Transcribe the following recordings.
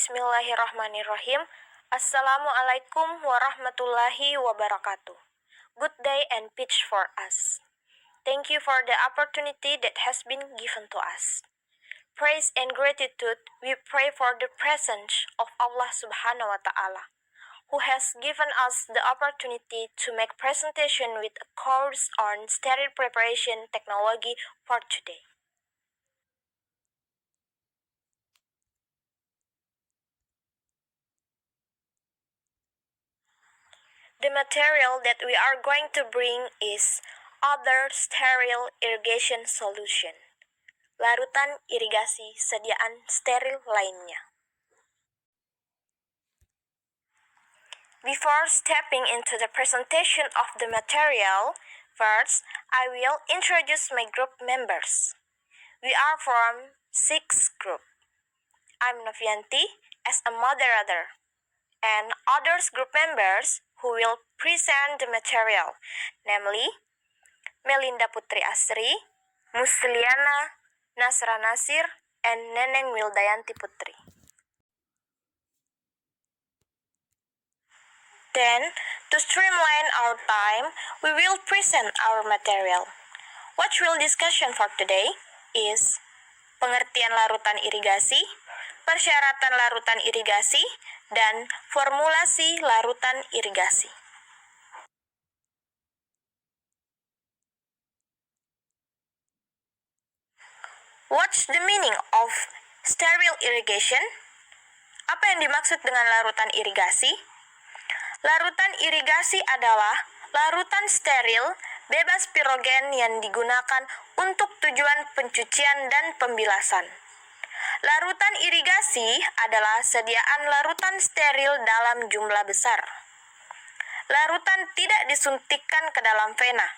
Bismillahirrahmanirrahim. Assalamualaikum warahmatullahi wabarakatuh. Good day and peace for us. Thank you for the opportunity that has been given to us. Praise and gratitude we pray for the presence of Allah Subhanahu wa Ta'ala, who has given us the opportunity to make presentation with a course on sterile preparation technology for today. The material that we are going to bring is other sterile irrigation solution. Larutan irigasi sediaan steril lainnya. Before stepping into the presentation of the material, first I will introduce my group members. We are from 6 group. I'm Novianti as a moderator, and others group members who will present the material, namely Melinda Putri Asri, Musliana Nasra Nasir, and Neneng Wildayanti Putri. Then, to streamline our time, we will present our material. What will discussion for today is pengertian larutan irigasi, persyaratan larutan irigasi, dan formulasi larutan irigasi. What's the meaning of sterile irrigation? Apa yang dimaksud dengan larutan irigasi? Larutan irigasi adalah larutan steril bebas pirogen yang digunakan untuk tujuan pencucian dan pembilasan. Larutan irigasi adalah sediaan larutan steril dalam jumlah besar. Larutan tidak disuntikkan ke dalam vena,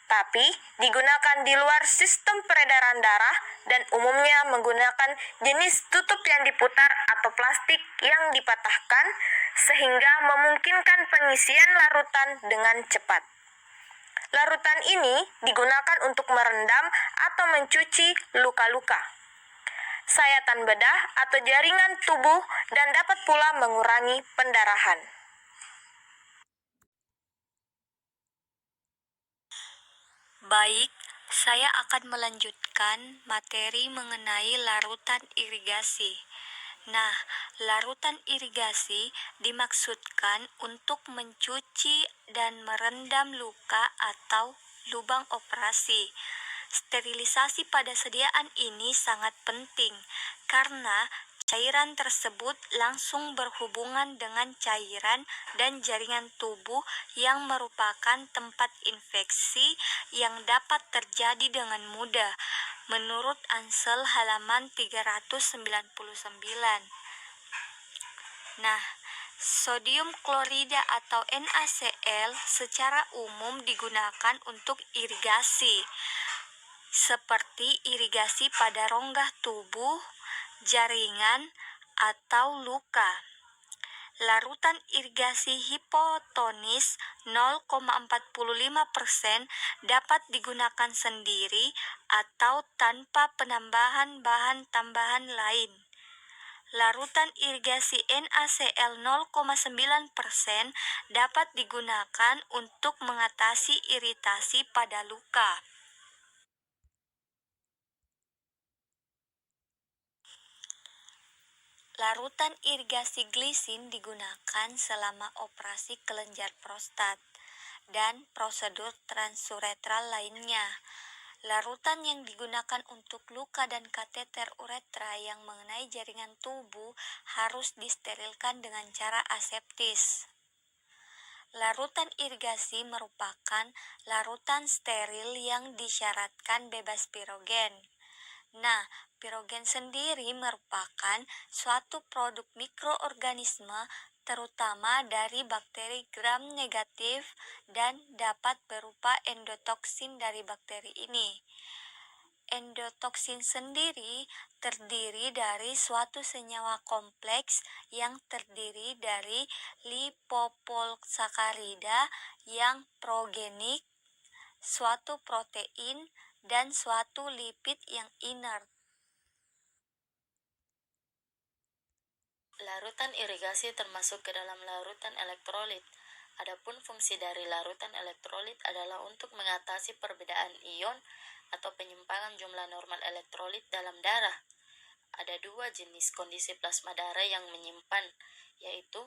tapi digunakan di luar sistem peredaran darah dan umumnya menggunakan jenis tutup yang diputar atau plastik yang dipatahkan sehingga memungkinkan pengisian larutan dengan cepat. Larutan ini digunakan untuk merendam atau mencuci luka-luka, sayatan bedah atau jaringan tubuh, dan dapat pula mengurangi pendarahan. Baik, saya akan melanjutkan materi mengenai larutan irigasi. Nah, larutan irigasi dimaksudkan untuk mencuci dan merendam luka atau lubang operasi. Sterilisasi pada sediaan ini sangat penting karena cairan tersebut langsung berhubungan dengan cairan dan jaringan tubuh yang merupakan tempat infeksi yang dapat terjadi dengan mudah, menurut Ansel halaman 399. Nah, sodium klorida atau NaCl secara umum digunakan untuk irigasi, seperti irigasi pada rongga tubuh, jaringan, atau luka. Larutan irigasi hipotonis 0,45% dapat digunakan sendiri atau tanpa penambahan bahan tambahan lain. Larutan irigasi NaCl 0,9% dapat digunakan untuk mengatasi iritasi pada luka. Larutan irigasi glisin digunakan selama operasi kelenjar prostat dan prosedur transuretral lainnya. Larutan yang digunakan untuk luka dan kateter uretra yang mengenai jaringan tubuh harus disterilkan dengan cara aseptis. Larutan irigasi merupakan larutan steril yang disyaratkan bebas pirogen. Nah, pirogen sendiri merupakan suatu produk mikroorganisme terutama dari bakteri gram negatif dan dapat berupa endotoksin dari bakteri ini. Endotoksin sendiri terdiri dari suatu senyawa kompleks yang terdiri dari lipopolsakarida yang progenik, suatu protein, dan suatu lipid yang inert. Larutan irigasi termasuk ke dalam larutan elektrolit. Adapun fungsi dari larutan elektrolit adalah untuk mengatasi perbedaan ion atau penyimpangan jumlah normal elektrolit dalam darah. Ada dua jenis kondisi plasma darah yang menyimpan, yaitu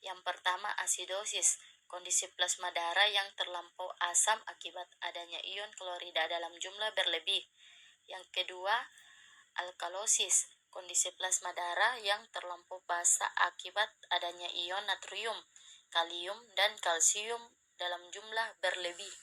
yang pertama asidosis, kondisi plasma darah yang terlampau asam akibat adanya ion klorida dalam jumlah berlebih. Yang kedua, alkalosis, kondisi plasma darah yang terlampau basa akibat adanya ion natrium, kalium, dan kalsium dalam jumlah berlebih.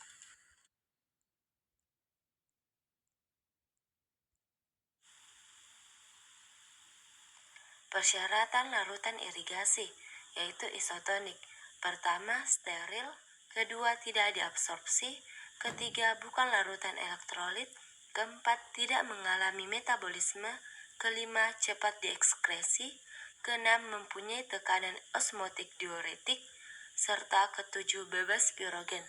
Persyaratan larutan irigasi, yaitu isotonik. Pertama, steril. Kedua, tidak diabsorpsi. Ketiga, bukan larutan elektrolit. Keempat, tidak mengalami metabolisme. Kelima, cepat diekskresi. Keenam, mempunyai tekanan osmotik diuretik. Serta ketujuh, bebas pirogen.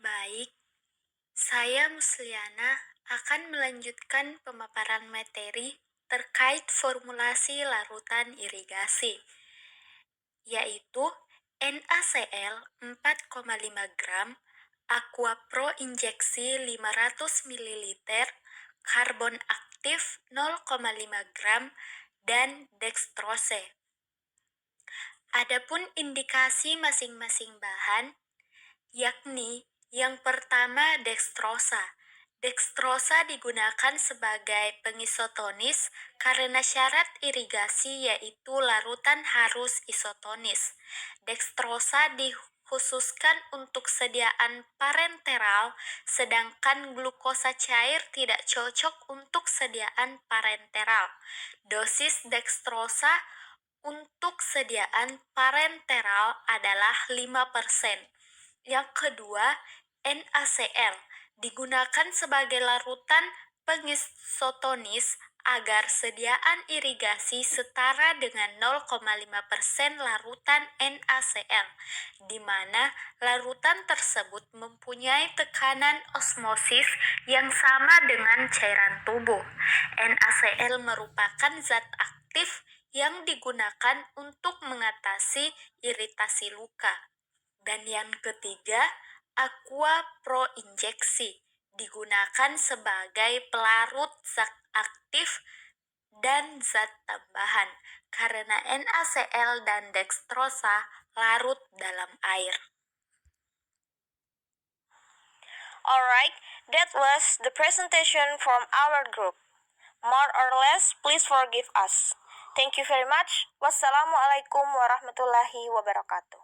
Baik, saya Musliana akan melanjutkan pemaparan materi terkait formulasi larutan irigasi, yaitu NaCl 4,5 gram, Aqua Pro injeksi 500 ml, karbon aktif 0,5 gram, dan dextrose. Adapun indikasi masing-masing bahan, yakni yang pertama dextrosa. Dextrosa digunakan sebagai pengisotonis karena syarat irigasi yaitu larutan harus isotonis. Dextrosa dikhususkan untuk sediaan parenteral, sedangkan glukosa cair tidak cocok untuk sediaan parenteral. Dosis dextrosa untuk sediaan parenteral adalah 5%. Yang kedua, NaCl digunakan sebagai larutan pengisotonis agar sediaan irigasi setara dengan 0,5% larutan NaCl, di mana larutan tersebut mempunyai tekanan osmosis yang sama dengan cairan tubuh. NaCl merupakan zat aktif yang digunakan untuk mengatasi iritasi luka. Dan yang ketiga, Aqua Pro injeksi digunakan sebagai pelarut zat aktif dan zat tambahan karena NaCl dan dextrosa larut dalam air. Alright, that was the presentation from our group. More or less, please forgive us. Thank you very much. Wassalamualaikum warahmatullahi wabarakatuh.